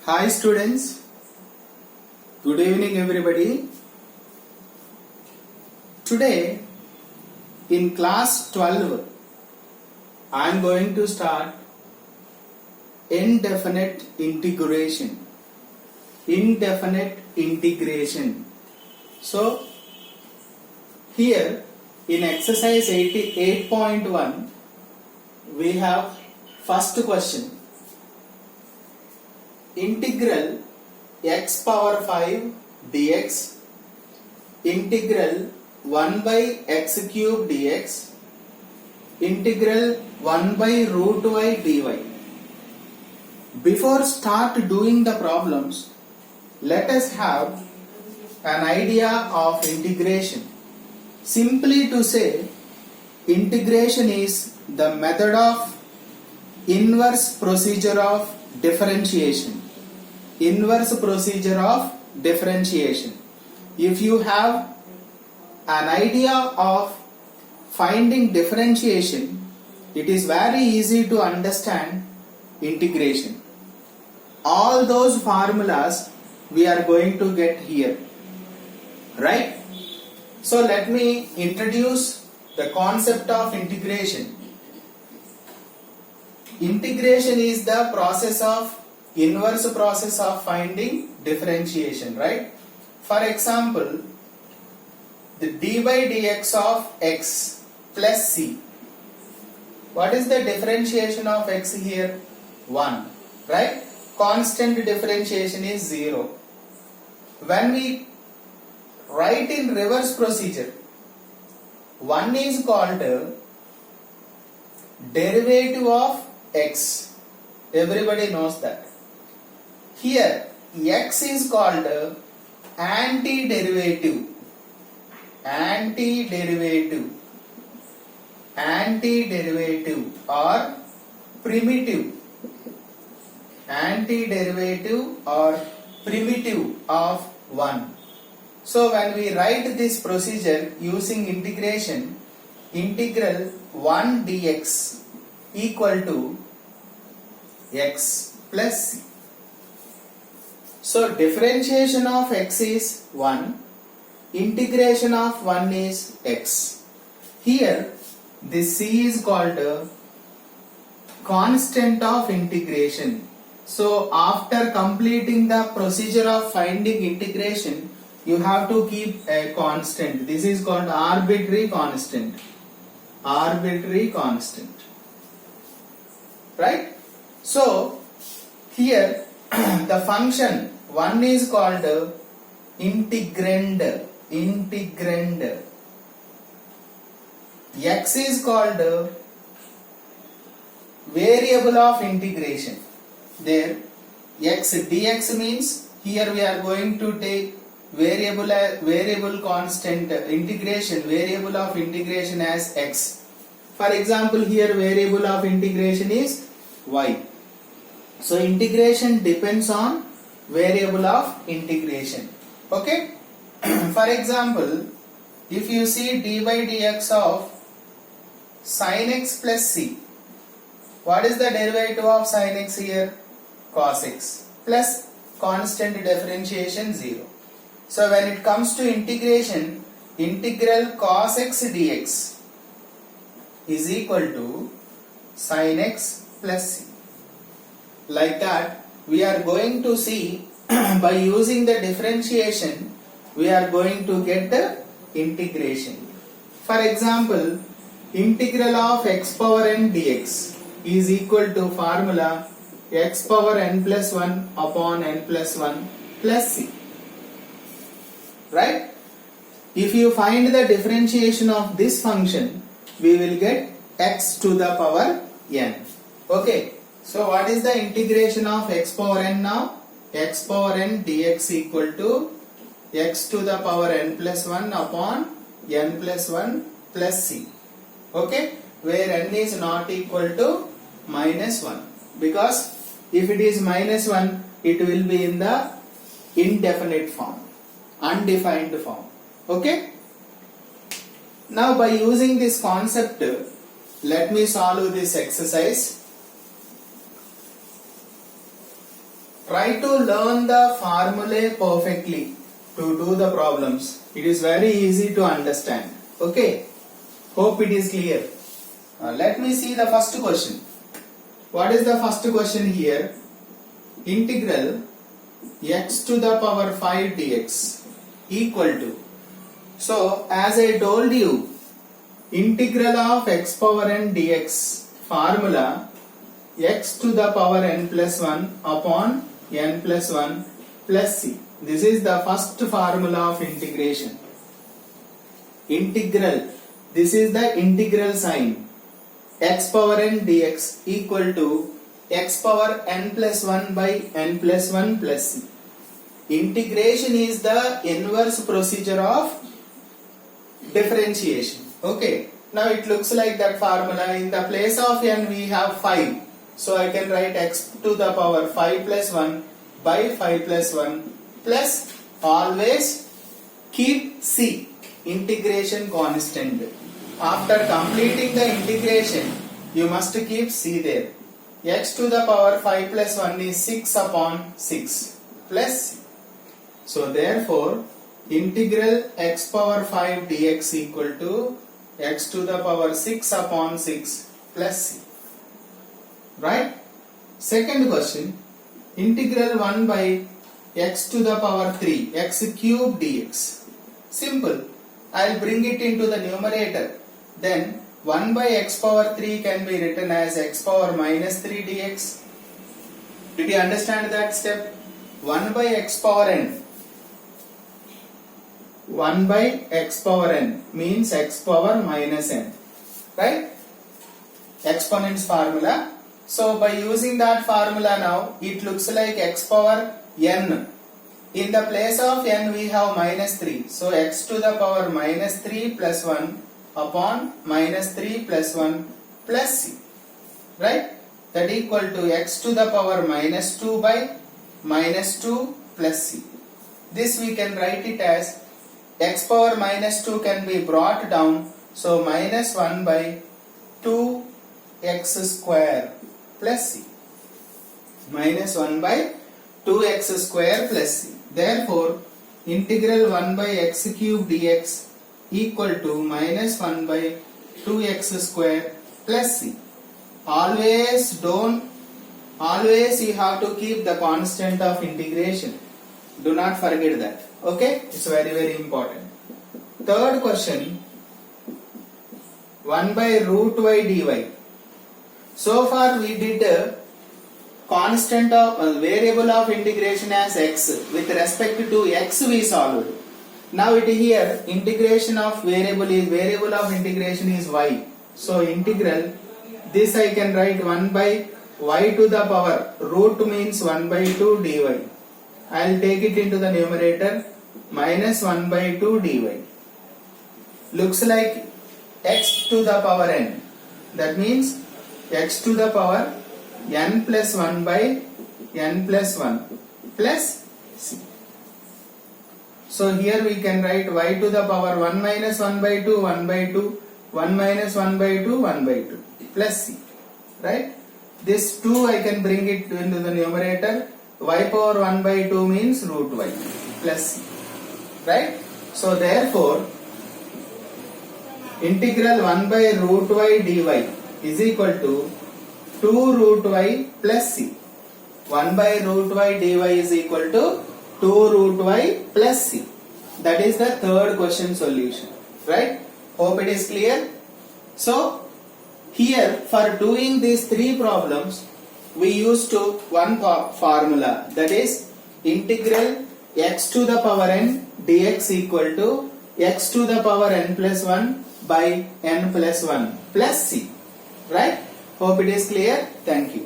Hi students, good evening everybody. Today in class 12 I am going to start indefinite integration. Indefinite integration. So here in exercise 8.1 we have first question. Integral x power 5 dx, integral 1 by x cube dx, integral 1 by root y dy. Before start doing the problems, let us have an idea of integration. Simply to say, integration is the method of inverse procedure of differentiation. Inverse procedure of differentiation. If you have an idea of finding differentiation, it is very easy to understand integration. All those formulas we are going to get here, right? So let me introduce the concept of integration. Integration is the inverse process of finding differentiation, right? For example, the d by dx of x plus c. What is the differentiation of x here? 1, right? Constant differentiation is 0. When we write in reverse procedure, 1 is called derivative of x. Everybody knows that. Here x is called antiderivative. Antiderivative or primitive. Antiderivative or primitive of 1. So when we write this procedure using integration, integral 1 dx equal to x plus c. So differentiation of x is 1, integration of 1 is x. Here this c is called constant of integration. So after completing the procedure of finding integration, you have to keep a constant. This is called arbitrary constant. Arbitrary constant. Right? So here the function 1 is called integrand. Integrand. X is called variable of integration. There x dx means here we are going to take variable constant integration, variable of integration as x. For example, here variable of integration is y. So integration depends on variable of integration. Okay? For example, if you see d by dx of sin x plus c, what is the derivative of sin x here? Cos x plus constant differentiation 0. So when it comes to integration, integral cos x dx is equal to sin x plus c. Like that, we are going to see by using the differentiation, we are going to get the integration. For example, integral of x power n dx is equal to formula x power n plus 1 upon n plus 1 plus c. Right? If you find the differentiation of this function, we will get x to the power n. Okay. So what is the integration of x power n now? X power n dx equal to x to the power n plus 1 upon n plus 1 plus c. Okay? Where n is not equal to minus 1. Because if it is minus 1, it will be in the indefinite form, undefined form. Okay? Now by using this concept, let me solve this exercise. try to learn the formulae perfectly to do the problems. It is very easy to understand. Okay, hope it is clear. Let me see the first question. What is the first question here? Integral x to the power 5 dx equal to. So as I told you, integral of x power n dx formula x to the power n plus 1 upon n plus 1 plus c. This is the first formula of integration. Integral. This is the integral sign. X power n dx equal to x power n plus 1 by n plus 1 plus c. Integration is the inverse procedure of differentiation. Okay. Now it looks like that formula. In the place of n we have 5. So I can write x to the power 5 plus 1 by 5 plus 1 plus always keep c, integration constant. After completing the integration, you must keep c there. X to the power 5 plus 1 is 6 upon 6 plus c. So therefore, integral x power 5 dx equal to x to the power 6 upon 6 plus c. Right? Second question, integral 1 by x to the power 3 x cube dx. Simple. I will bring it into the numerator. Then 1 by x power 3 can be written as x power minus 3 dx. Did you understand that step? 1 by x power n. 1 by x power n means x power minus n. Right? Exponents formula. So by using that formula now, it looks like x power n. In the place of n we have minus 3. So x to the power minus 3 plus 1 upon minus 3 plus 1 plus c. Right? That equal to x to the power minus 2 by minus 2 plus c. This we can write it as x power minus 2 can be brought down. So minus 1 by 2x square plus c. Minus 1 by 2x square plus c. Therefore, integral 1 by x cube dx equal to minus 1 by 2x square plus c. Always you have to keep the constant of integration. Do not forget that. Okay? It's very, very important. Third question, 1 by root y dy. So far we did constant of variable of integration as x. With respect to x we solved. Now it here integration of variable of integration is y. So integral this I can write 1 by y to the power root means 1 by 2 dy. I will take it into the numerator minus 1 by 2 dy. Looks like x to the power n. That means x to the power n plus 1 by n plus 1 plus c. So here we can write y to the power 1 minus 1 by 2 1 by 2 1 minus 1 by 2 1 by 2 plus c. Right? This 2 I can bring it into the numerator. Y power 1 by 2 means root y plus c. Right? So therefore integral 1 by root y dy is equal to 2 root y plus c. 1 by root y dy is equal to 2 root y plus c. That is the third question solution. Right? Hope it is clear. So here for doing these three problems we used to one formula, that is integral x to the power n dx equal to x to the power n plus 1 by n plus 1 plus c. Right? Hope it is clear. Thank you.